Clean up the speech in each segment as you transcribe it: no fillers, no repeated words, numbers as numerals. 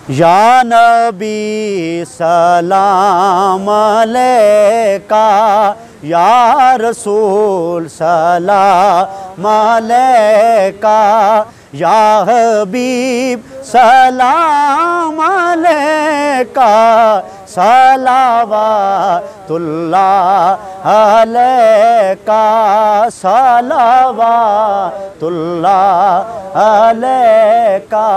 या नबी सलाम अलैका, या रसूल सलाम अलैका, या हबीब सलाम अलैका, सलावातुल्लाह अलैका, सलावातुल्लाह अलैका।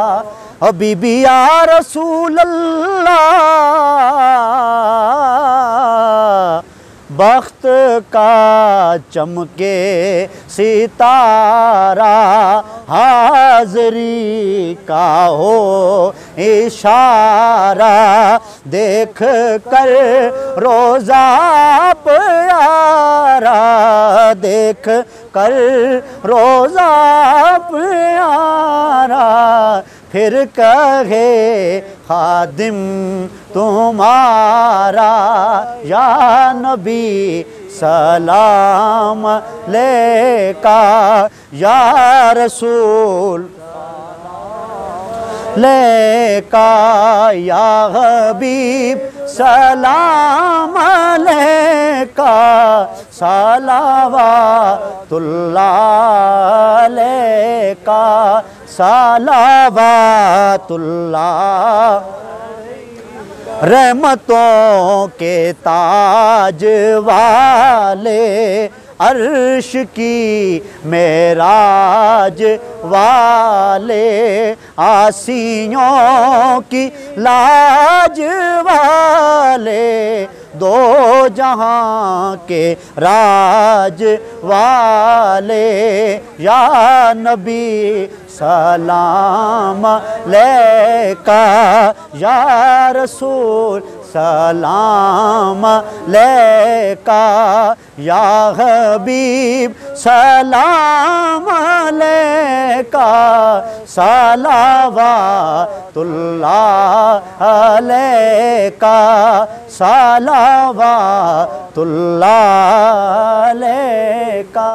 हबीबी या रसूल अल्लाह, बख्त का चमके सितारा, हाज़री का हो इशारा, देख कर रोज़ा प्यारा, देख कर रोज़ा प्यारा, फिर कहे खादिम तुम्हारा, या नबी सलाम अलैका, या रसूल अलैका, या हबीब सलाम अलैका, सलावातुल्लाह अलैका, सलावातुल्लाह। रहमतों के ताज वाले, अर्श की मेराज वाले, आसियों की लाज वाले, दो जहां के राज वाले, या नबी सलाम अलैका, या रसूल सलाम अलैका, या हबीब सलाम अलैका, सलावातुल्लाह अलैका, सलावातुल्लाह अलैका।